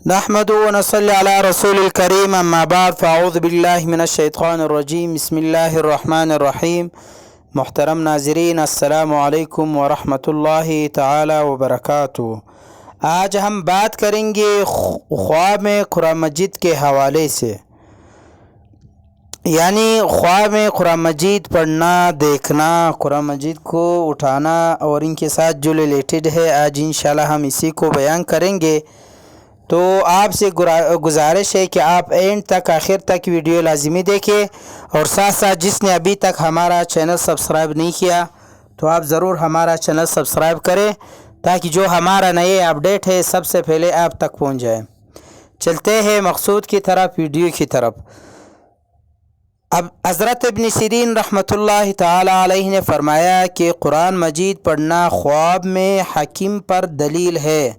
نحمد و نصلی علی رسول الکریم اما بعد فاعوذ باللہ من الشیطان الرجیم بسم اللہ الرحمن الرحیم۔ محترم ناظرین، السلام علیکم ورحمۃ اللہ تعالی وبرکاتہ۔ آج ہم بات کریں گے خواب میں قرآن مجید کے حوالے سے، یعنی خواب میں قرآن مجید پڑھنا، دیکھنا، قرآن مجید کو اٹھانا اور ان کے ساتھ جو ریلیٹڈ ہے، آج انشاءاللہ ہم اسی کو بیان کریں گے۔ تو آپ سے گزارش ہے کہ آپ اینڈ تک، آخر تک ویڈیو لازمی دیکھیں، اور ساتھ ساتھ جس نے ابھی تک ہمارا چینل سبسکرائب نہیں کیا تو آپ ضرور ہمارا چینل سبسکرائب کریں تاکہ جو ہمارا نئے اپڈیٹ ہے سب سے پہلے آپ تک پہنچ جائے۔ چلتے ہیں مقصود کی طرف، ویڈیو کی طرف۔ اب حضرت ابن سیرین رحمۃ اللہ تعالی علیہ نے فرمایا کہ قرآن مجید پڑھنا خواب میں حکیم پر دلیل ہے۔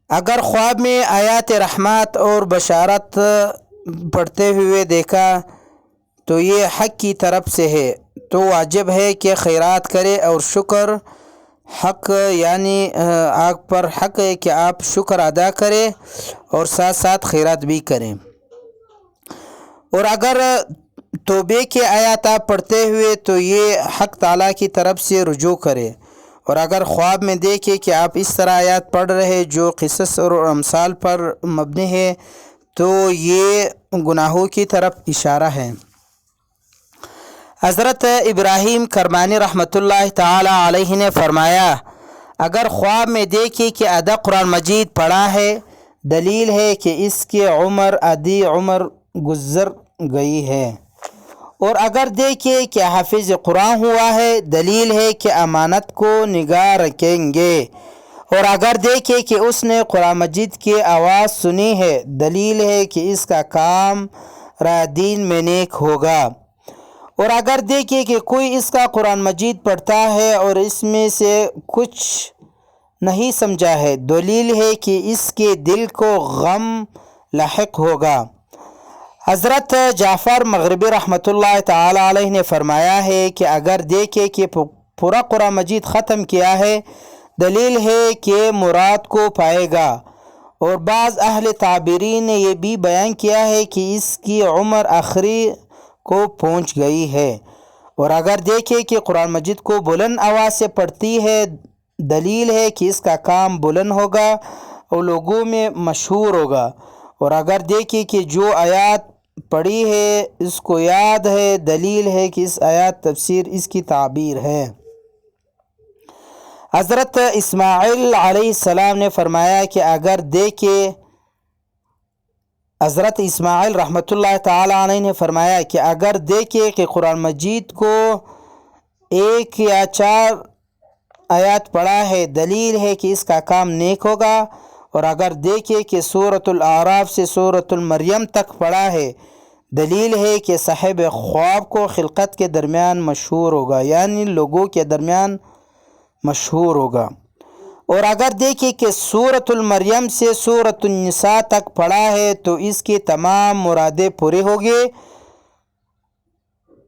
اگر خواب میں آیات رحمت اور بشارت پڑھتے ہوئے دیکھا تو یہ حق کی طرف سے ہے، تو واجب ہے کہ خیرات کرے اور شکر حق، یعنی آپ پر حق ہے کہ آپ شکر ادا کریں اور ساتھ ساتھ خیرات بھی کریں۔ اور اگر توبے کے آیات آپ پڑھتے ہوئے تو یہ حق تعالیٰ کی طرف سے رجوع کرے، اور اگر خواب میں دیکھے کہ آپ اس طرح آیات پڑھ رہے جو قصص اور امثال پر مبنی ہے تو یہ گناہوں کی طرف اشارہ ہے۔ حضرت ابراہیم کرمانی رحمۃ اللہ تعالی علیہ نے فرمایا، اگر خواب میں دیکھے کہ آدھا قرآن مجید پڑھا ہے، دلیل ہے کہ اس کی عمر آدھی عمر گزر گئی ہے، اور اگر دیکھے کہ حافظ قرآن ہوا ہے، دلیل ہے کہ امانت کو نگاہ رکھیں گے، اور اگر دیکھے کہ اس نے قرآن مجید کی آواز سنی ہے، دلیل ہے کہ اس کا کام رائے دین میں نیک ہوگا، اور اگر دیکھے کہ کوئی اس کا قرآن مجید پڑھتا ہے اور اس میں سے کچھ نہیں سمجھا ہے، دلیل ہے کہ اس کے دل کو غم لاحق ہوگا۔ حضرت جعفر مغربی رحمۃ اللہ تعالی علیہ نے فرمایا ہے کہ اگر دیکھے کہ پورا قرآن مجید ختم کیا ہے، دلیل ہے کہ مراد کو پائے گا، اور بعض اہل تعبیرین نے یہ بھی بیان کیا ہے کہ اس کی عمر آخری کو پہنچ گئی ہے، اور اگر دیکھے کہ قرآن مجید کو بلند آواز سے پڑھتی ہے، دلیل ہے کہ اس کا کام بلند ہوگا اور لوگوں میں مشہور ہوگا، اور اگر دیکھے کہ جو آیات پڑھی ہے اس کو یاد ہے، دلیل ہے کہ اس آیات تفسیر اس کی تعبیر ہے۔ حضرت اسماعیل علیہ السلام نے فرمایا کہ اگر دیکھے، حضرت اسماعیل رحمۃ اللہ تعالی علیہ نے فرمایا کہ اگر دیکھے کہ قرآن مجید کو 1 یا 4 آیات پڑھا ہے، دلیل ہے کہ اس کا کام نیک ہوگا، اور اگر دیکھے کہ سورۃ الاعراف سے سورۃ المریم تک پڑھا ہے، دلیل ہے کہ صاحب خواب کو خلقت کے درمیان مشہور ہوگا، یعنی لوگوں کے درمیان مشہور ہوگا، اور اگر دیکھے کہ سورۃ المریم سے سورۃ النساء تک پڑھا ہے تو اس کی تمام مرادیں پوری ہوگی،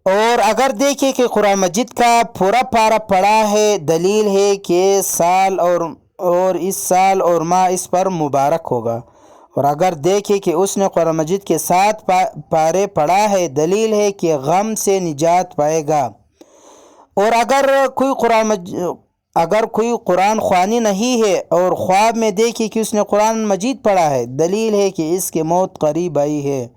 اور اگر دیکھے کہ قرآن مجید کا پورا پارہ پڑھا ہے، دلیل ہے کہ سال اور اس سال اور ماہ اس پر مبارک ہوگا، اور اگر دیکھے کہ اس نے قرآن مجید کے 7 پارے پڑھا ہے، دلیل ہے کہ غم سے نجات پائے گا، اور اگر کوئی قرآن خوانی نہیں ہے اور خواب میں دیکھے کہ اس نے قرآن مجید پڑھا ہے، دلیل ہے کہ اس کی موت قریب آئی ہے،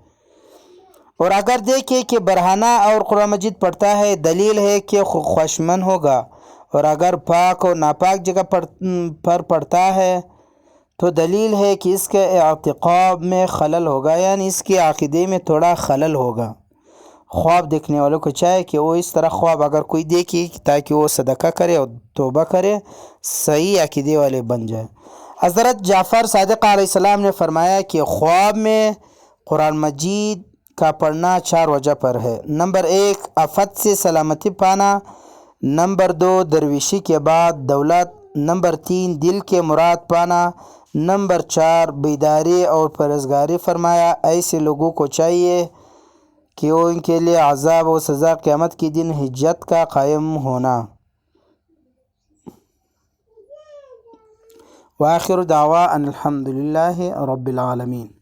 اور اگر دیکھے کہ برہنہ اور قرآن مجید پڑھتا ہے، دلیل ہے کہ خوشمن ہوگا، اور اگر پاک اور ناپاک جگہ پر پڑھتا ہے تو دلیل ہے کہ اس کے اعتقاد میں خلل ہوگا، یعنی اس کے عقیدے میں تھوڑا خلل ہوگا۔ خواب دیکھنے والوں کو چاہے کہ وہ اس طرح خواب اگر کوئی دیکھے تاکہ وہ صدقہ کرے اور توبہ کرے، صحیح عقیدے والے بن جائے۔ حضرت جعفر صادق علیہ السلام نے فرمایا کہ خواب میں قرآن مجید کا پڑھنا 4 وجہ پر ہے۔ نمبر 1، آفت سے سلامتی پانا، نمبر 2، درویشی کے بعد دولت، نمبر 3، دل کے مراد پانا، نمبر 4، بیداری اور پرہیزگاری فرمایا۔ ایسے لوگوں کو چاہیے کہ وہ ان کے لیے عذاب و سزا قیامت کے دن حجت کا قائم ہونا۔ وآخر دعوا ان الحمد للہ رب العالمین۔